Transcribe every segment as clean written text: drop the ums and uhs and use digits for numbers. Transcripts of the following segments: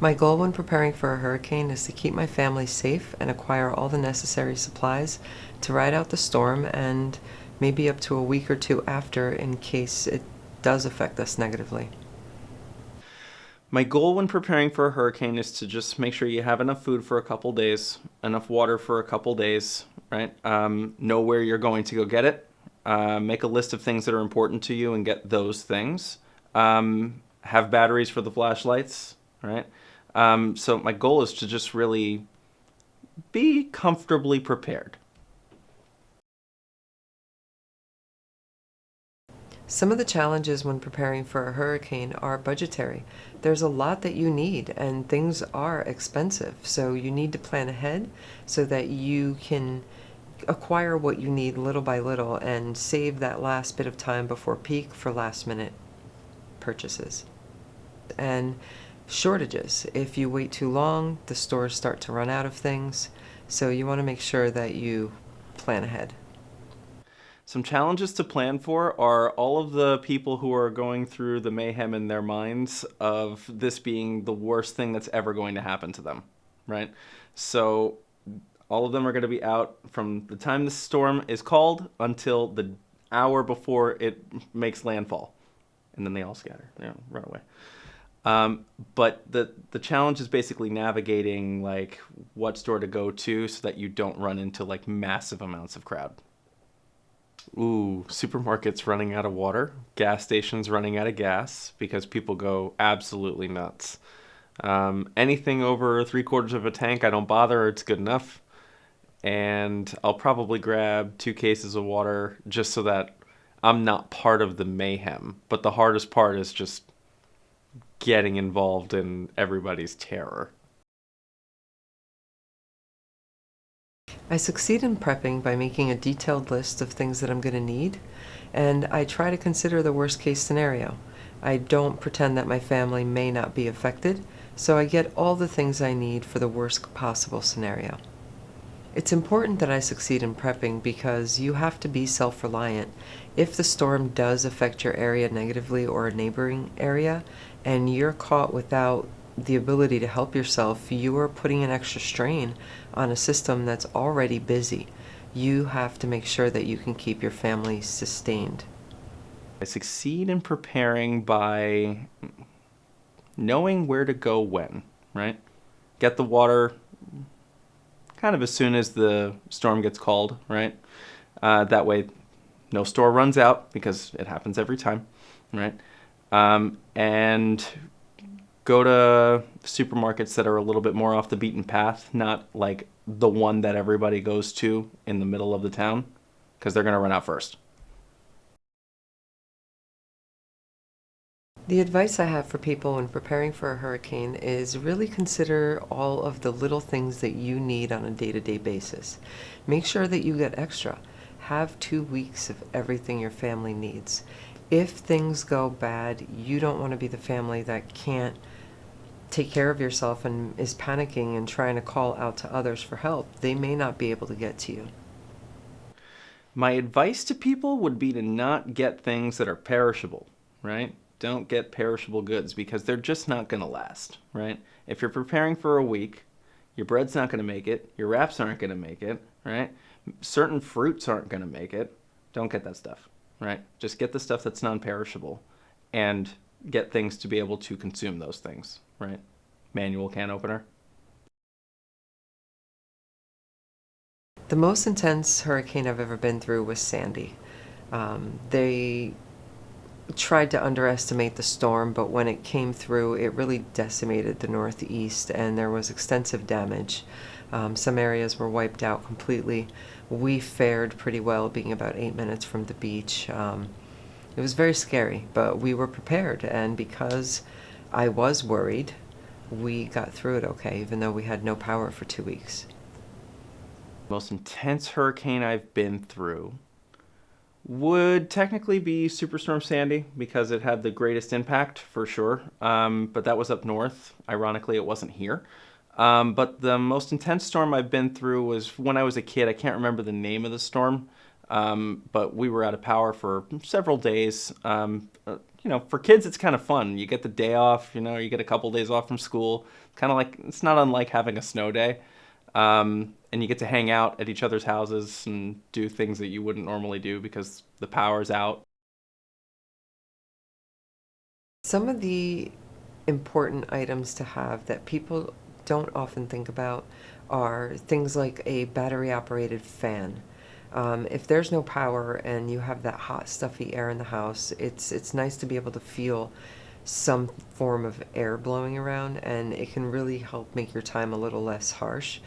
My goal when preparing for a hurricane is to keep my family safe and acquire all the necessary supplies to ride out the storm and maybe up to a week or two after in case it does affect us negatively. My goal when preparing for a hurricane is to just make sure you have enough food for a couple days, enough water for a couple days, right? Know where you're going to go get it. Make a list of things that are important to you and get those things. Have batteries for the flashlights, right? So my goal is to just really be comfortably prepared. Some of the challenges when preparing for a hurricane are budgetary. There's a lot that you need, and things are expensive, so you need to plan ahead so that you can acquire what you need little by little and save that last bit of time before peak for last minute purchases. And shortages. If you wait too long, the stores start to run out of things, so you want to make sure that you plan ahead. Some challenges to plan for are all of the people who are going through the mayhem in their minds of this being the worst thing that's ever going to happen to them, right? So all of them are going to be out from the time the storm is called until the hour before it makes landfall. And then they all scatter, run away. But the challenge is basically navigating like what store to go to so that you don't run into like massive amounts of crowd. Ooh, supermarkets running out of water, gas stations running out of gas because people go absolutely nuts. Anything over 3/4 of a tank, I don't bother. It's good enough. And I'll probably grab 2 cases of water just so that I'm not part of the mayhem. But the hardest part is just getting involved in everybody's terror. I succeed in prepping by making a detailed list of things that I'm going to need, and I try to consider the worst case scenario. I don't pretend that my family may not be affected, so I get all the things I need for the worst possible scenario. It's important that I succeed in prepping because you have to be self-reliant. If the storm does affect your area negatively or a neighboring area, and you're caught without the ability to help yourself, you are putting an extra strain on a system that's already busy. You have to make sure that you can keep your family sustained. I succeed in preparing by knowing where to go when, right? Get the water kind of as soon as the storm gets called, right? That way, no store runs out because it happens every time, right? And go to supermarkets that are a little bit more off the beaten path, not like the one that everybody goes to in the middle of the town, because they're going to run out first. The advice I have for people when preparing for a hurricane is really consider all of the little things that you need on a day-to-day basis. Make sure that you get extra. Have 2 weeks of everything your family needs. If things go bad, you don't want to be the family that can't take care of yourself and is panicking and trying to call out to others for help. They may not be able to get to you. My advice to people would be to not get things that are perishable, right? Don't get perishable goods because they're just not going to last, right? If you're preparing for a week, your bread's not going to make it, your wraps aren't going to make it, right? Certain fruits aren't going to make it. Don't get that stuff, right? Just get the stuff that's non-perishable and get things to be able to consume those things, right? Manual can opener. The most intense hurricane I've ever been through was Sandy. They tried to underestimate the storm, but when it came through, it really decimated the Northeast and there was extensive damage. Some areas were wiped out completely. We fared pretty well, being about 8 minutes from the beach. It was very scary, but we were prepared, and because I was worried, we got through it okay, even though we had no power for 2 weeks. Most intense hurricane I've been through would technically be Superstorm Sandy because it had the greatest impact for sure. But that was up north. Ironically, it wasn't here. But the most intense storm I've been through was when I was a kid. I can't remember the name of the storm, but we were out of power for several days. for kids, it's kind of fun. You get the day off, you get a couple days off from school. Kind of like, it's not unlike having a snow day. And you get to hang out at each other's houses and do things that you wouldn't normally do because the power's out. Some of the important items to have that people don't often think about are things like a battery operated fan. If there's no power and you have that hot, stuffy air in the house, it's nice to be able to feel some form of air blowing around, and it can really help make your time a little less harsh.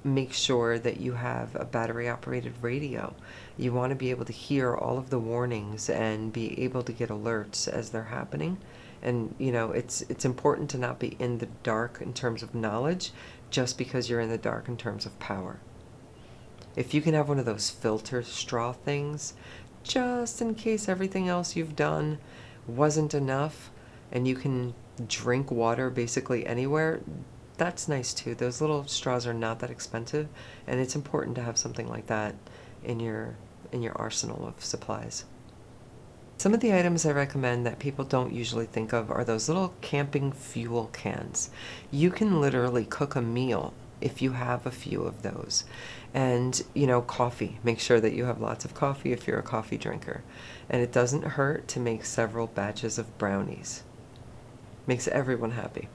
Make sure that you have a battery operated radio. You want to be able to hear all of the warnings and be able to get alerts as they're happening. And it's important to not be in the dark in terms of knowledge just because you're in the dark in terms of power. If you can have one of those filter straw things, just in case everything else you've done wasn't enough and you can drink water basically anywhere, that's nice too. Those little straws are not that expensive, and it's important to have something like that in your arsenal of supplies. Some of the items I recommend that people don't usually think of are those little camping fuel cans. You can literally cook a meal if you have a few of those. And, coffee. Make sure that you have lots of coffee if you're a coffee drinker. And it doesn't hurt to make several batches of brownies. Makes everyone happy.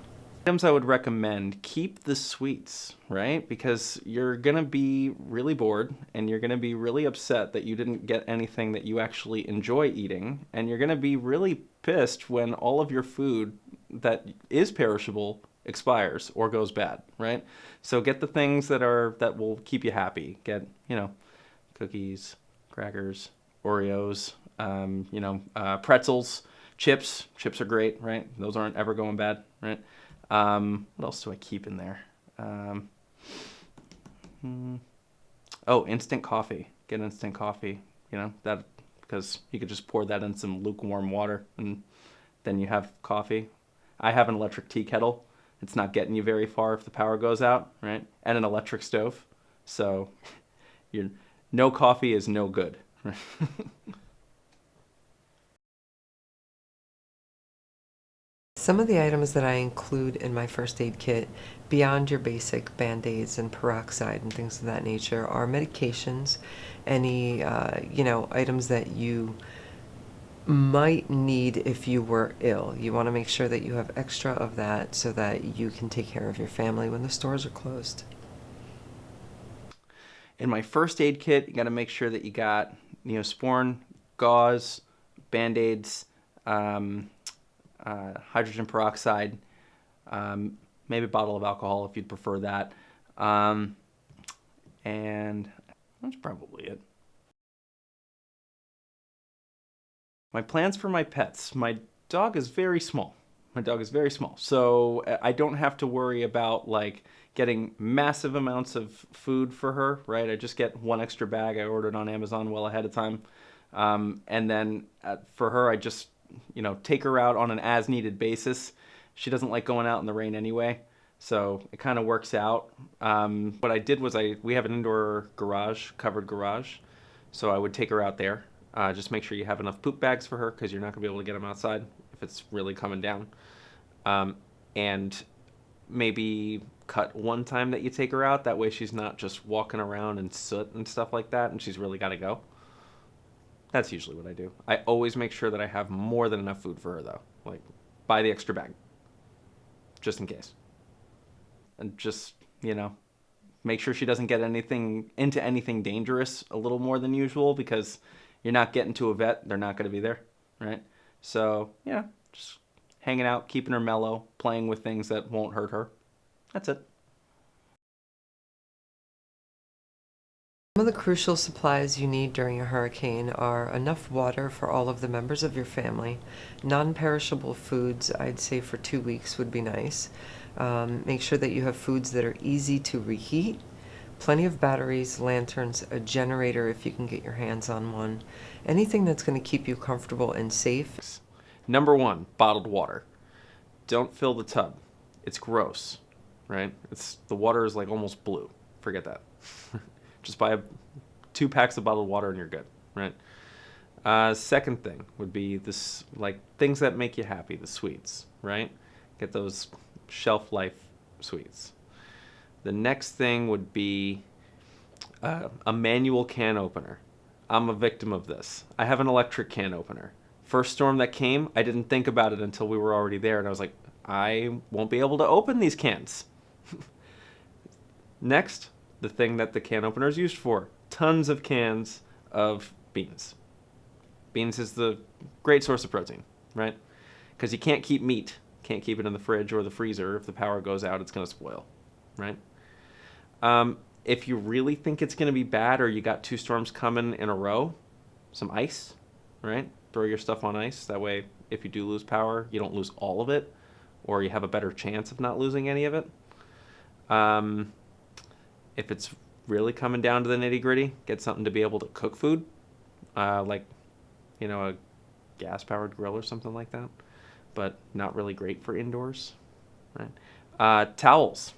Items I would recommend, keep the sweets, right? Because you're going to be really bored and you're going to be really upset that you didn't get anything that you actually enjoy eating. And you're going to be really pissed when all of your food that is perishable expires or goes bad, right? So get the things that will keep you happy. Get, cookies, crackers, Oreos, pretzels, chips. Chips are great, right? Those aren't ever going bad, right? What else do I keep in there? Instant coffee. Get instant coffee. That because you could just pour that in some lukewarm water and then you have coffee. I have an electric tea kettle. It's not getting you very far if the power goes out, right? And an electric stove. So no coffee is no good. Some of the items that I include in my first aid kit, beyond your basic Band-Aids and peroxide and things of that nature, are medications, any, items that you might need if you were ill. You want to make sure that you have extra of that so that you can take care of your family when the stores are closed. In my first aid kit, you got to make sure that you got Neosporin, gauze, Band-Aids, hydrogen peroxide, maybe a bottle of alcohol if you'd prefer that. And that's probably it. My plans for my pets. My dog is very small. So I don't have to worry about getting massive amounts of food for her, right? I just get one extra bag I ordered on Amazon well ahead of time. And then for her, I just take her out on an as-needed basis. She doesn't like going out in the rain anyway, so it kind of works out. What I did was we have an indoor garage, covered garage, so I would take her out there. Just make sure you have enough poop bags for her because you're not going to be able to get them outside if it's really coming down. And maybe cut one time that you take her out. That way she's not just walking around in soot and stuff like that and she's really got to go. That's usually what I do. I always make sure that I have more than enough food for her, though. Buy the extra bag. Just in case. And just, make sure she doesn't get into anything dangerous a little more than usual because you're not getting to a vet. They're not going to be there, right? So, just hanging out, keeping her mellow, playing with things that won't hurt her. That's it. Some of the crucial supplies you need during a hurricane are enough water for all of the members of your family. Non-perishable foods, I'd say for 2 weeks would be nice. Make sure that you have foods that are easy to reheat. Plenty of batteries, lanterns, a generator if you can get your hands on one. Anything that's going to keep you comfortable and safe. Number 1, bottled water. Don't fill the tub. It's gross, right? The water is almost blue. Forget that. Just buy 2 packs of bottled water and you're good, right? Second thing would be this, like things that make you happy, the sweets, right? Get those shelf life sweets. The next thing would be a manual can opener. I'm a victim of this. I have an electric can opener. First storm that came, I didn't think about it until we were already there, and I was like, I won't be able to open these cans. Next, the thing that the can opener is used for, tons of cans of beans. Beans is the great source of protein, right? Because you can't keep meat, can't keep it in the fridge or the freezer. If the power goes out, it's going to spoil, right? If you really think it's going to be bad or you got 2 storms coming in a row, some ice, right? Throw your stuff on ice. That way, if you do lose power, you don't lose all of it, or you have a better chance of not losing any of it. If it's really coming down to the nitty gritty, get something to be able to cook food, like, a gas powered grill or something like that, but not really great for indoors, right? Towels,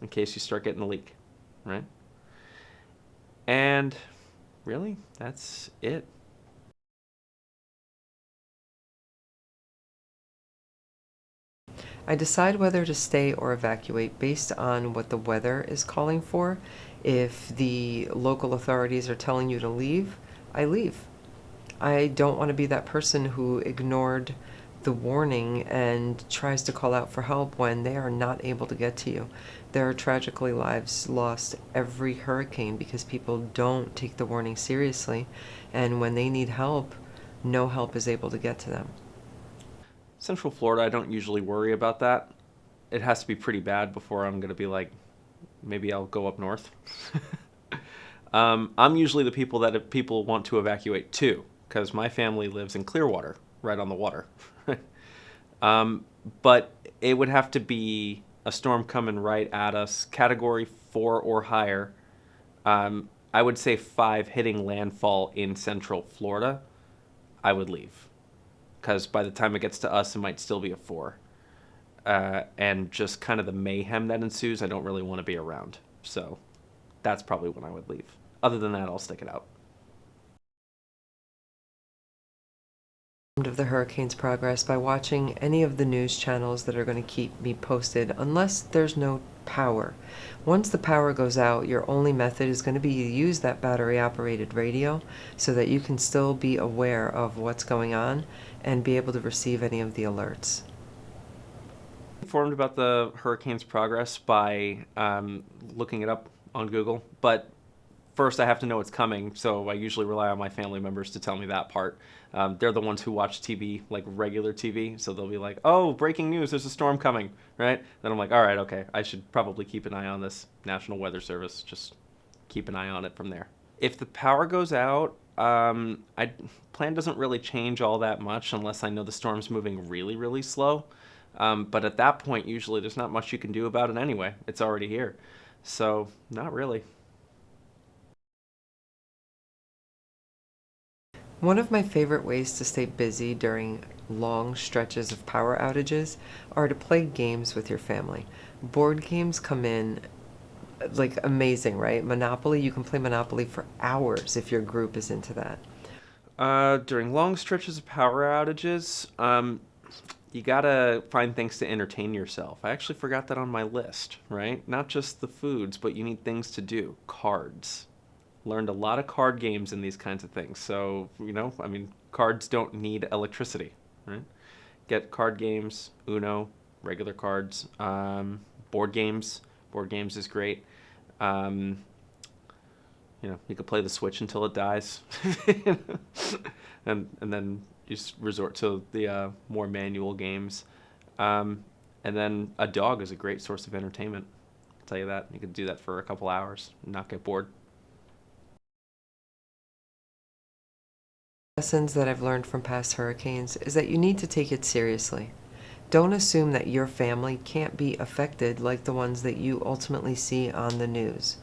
in case you start getting a leak, right? And really, that's it. I decide whether to stay or evacuate based on what the weather is calling for. If the local authorities are telling you to leave, I leave. I don't want to be that person who ignored the warning and tries to call out for help when they are not able to get to you. There are tragically lives lost every hurricane because people don't take the warning seriously, and when they need help, no help is able to get to them. Central Florida, I don't usually worry about that. It has to be pretty bad before I'm going to be like, maybe I'll go up north. I'm usually the people that people want to evacuate to, because my family lives in Clearwater, right on the water. But it would have to be a storm coming right at us, category 4 or higher. I would say 5 hitting landfall in Central Florida. I would leave, because by the time it gets to us, it might still be a 4. And just kind of the mayhem that ensues, I don't really want to be around. So that's probably when I would leave. Other than that, I'll stick it out. Of the hurricane's progress by watching any of the news channels that are going to keep me posted unless there's no power. Once the power goes out, your only method is going to be to use that battery operated radio so that you can still be aware of what's going on and be able to receive any of the alerts. Informed about the hurricane's progress by looking it up on Google, but first I have to know it's coming, so I usually rely on my family members to tell me that part. They're the ones who watch TV, like regular TV, so they'll be like, oh, breaking news, there's a storm coming, right? Then I'm like, all right, okay, I should probably keep an eye on this. National Weather Service, just keep an eye on it from there. If the power goes out, plan doesn't really change all that much unless I know the storm's moving really, really slow. But at that point, usually there's not much you can do about it anyway. It's already here. So, not really. One of my favorite ways to stay busy during long stretches of power outages are to play games with your family. Board games come in like amazing, right? Monopoly, you can play Monopoly for hours if your group is into that. During long stretches of power outages, you gotta find things to entertain yourself. I actually forgot that on my list, right? Not just the foods, but you need things to do. Cards. Learned a lot of card games in these kinds of things. So, cards don't need electricity, right? Get card games, Uno, regular cards, board games. Board games is great. You could play the Switch until it dies. and then you just resort to the more manual games. And then a dog is a great source of entertainment. I'll tell you that. You could do that for a couple hours and not get bored. Lessons that I've learned from past hurricanes is that you need to take it seriously. Don't assume that your family can't be affected like the ones that you ultimately see on the news.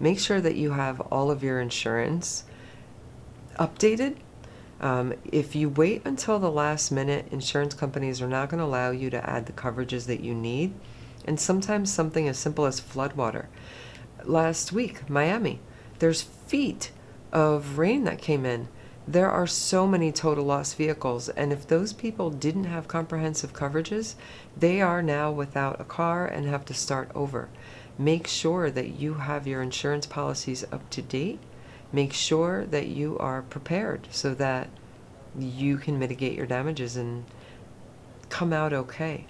Make sure that you have all of your insurance updated. If you wait until the last minute, insurance companies are not going to allow you to add the coverages that you need. And sometimes something as simple as floodwater. Last week, Miami, there's feet of rain that came in. There are so many total loss vehicles, and if those people didn't have comprehensive coverages, they are now without a car and have to start over. Make sure that you have your insurance policies up to date. Make sure that you are prepared so that you can mitigate your damages and come out okay.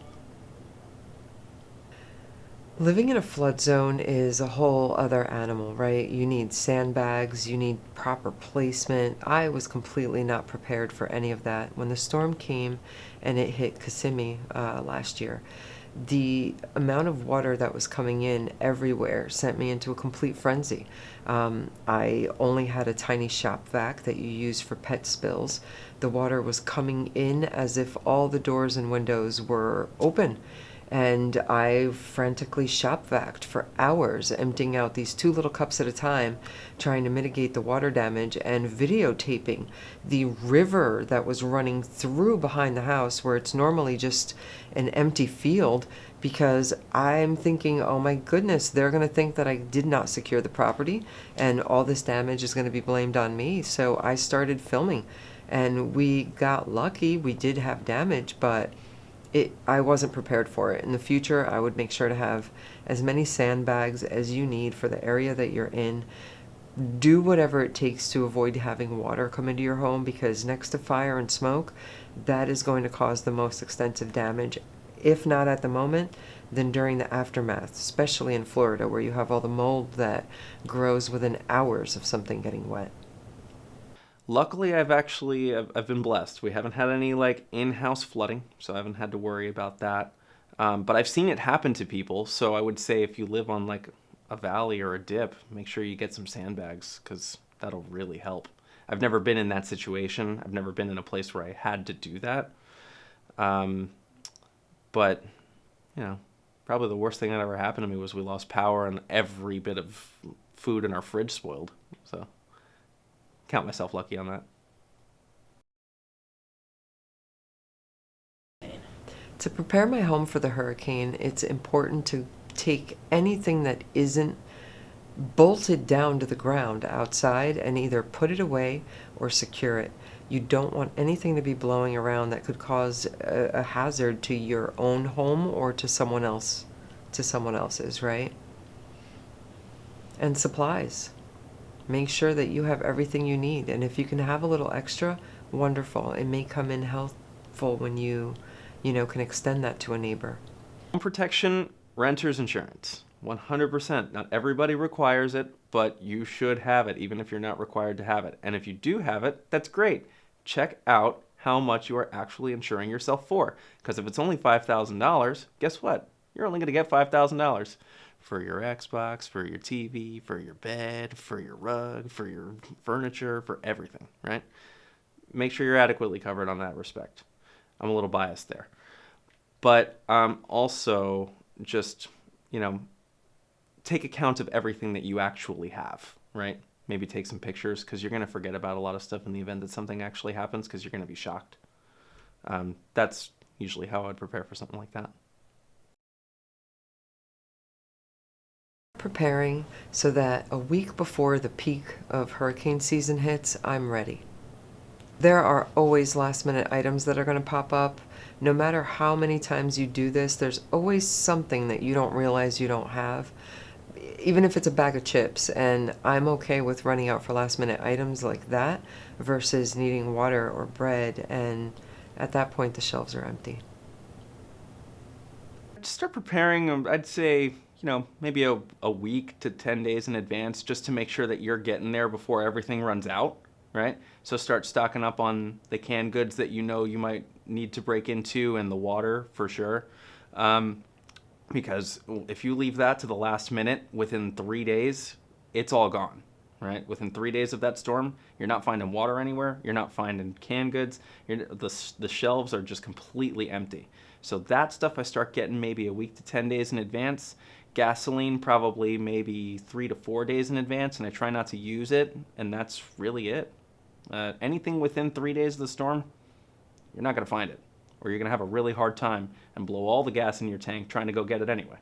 Living in a flood zone is a whole other animal, right? You need sandbags, you need proper placement. I was completely not prepared for any of that. When the storm came and it hit Kissimmee last year, the amount of water that was coming in everywhere sent me into a complete frenzy. I only had a tiny shop vac that you use for pet spills. The water was coming in as if all the doors and windows were open. And I frantically shop vaced for hours, emptying out these 2 little cups at a time, trying to mitigate the water damage and videotaping the river that was running through behind the house where it's normally just an empty field, because I'm thinking, oh my goodness, they're going to think that I did not secure the property and all this damage is going to be blamed on me. So I started filming, and we got lucky. We did have damage, but I wasn't prepared for it. In the future, I would make sure to have as many sandbags as you need for the area that you're in. Do whatever it takes to avoid having water come into your home, because next to fire and smoke, that is going to cause the most extensive damage. If not at the moment, then during the aftermath, especially in Florida, where you have all the mold that grows within hours of something getting wet. Luckily, I've been blessed. We haven't had any like in-house flooding, so I haven't had to worry about that. But I've seen it happen to people, so I would say if you live on like a valley or a dip, make sure you get some sandbags, because that'll really help. I've never been in that situation. I've never been in a place where I had to do that. But you know, probably the worst thing that ever happened to me was we lost power and every bit of food in our fridge spoiled. So count myself lucky on that. To prepare my home for the hurricane, it's important to take anything that isn't bolted down to the ground outside and either put it away or secure it. You don't want anything to be blowing around that could cause a hazard to your own home or to someone else's, right? And supplies. Make sure that you have everything you need. And if you can have a little extra, wonderful. It may come in helpful when you can extend that to a neighbor. Home protection, renter's insurance. 100%. Not everybody requires it, but you should have it, even if you're not required to have it. And if you do have it, that's great. Check out how much you are actually insuring yourself for. Because if it's only $5,000, guess what? You're only going to get $5,000 for your Xbox, for your TV, for your bed, for your rug, for your furniture, for everything, right? Make sure you're adequately covered on that respect. I'm a little biased there. But also just, take account of everything that you actually have, right? Maybe take some pictures, because you're going to forget about a lot of stuff in the event that something actually happens, because you're going to be shocked. That's usually how I would prepare for something like that. Preparing so that a week before the peak of hurricane season hits, I'm ready. There are always last-minute items that are going to pop up. No matter how many times you do this, there's always something that you don't realize you don't have, even if it's a bag of chips. And I'm okay with running out for last-minute items like that versus needing water or bread, and at that point the shelves are empty. Just start preparing, I'd say, maybe a week to 10 days in advance, just to make sure that you're getting there before everything runs out, right? So start stocking up on the canned goods that you might need to break into, and the water for sure. Because if you leave that to the last minute, within 3 days, it's all gone, right? Within 3 days of that storm, you're not finding water anywhere. You're not finding canned goods. The shelves are just completely empty. So that stuff I start getting maybe a week to 10 days in advance. Gasoline probably maybe 3 to 4 days in advance, and I try not to use it, and that's really it. Anything within 3 days of the storm, you're not going to find it, or you're going to have a really hard time and blow all the gas in your tank trying to go get it anyway.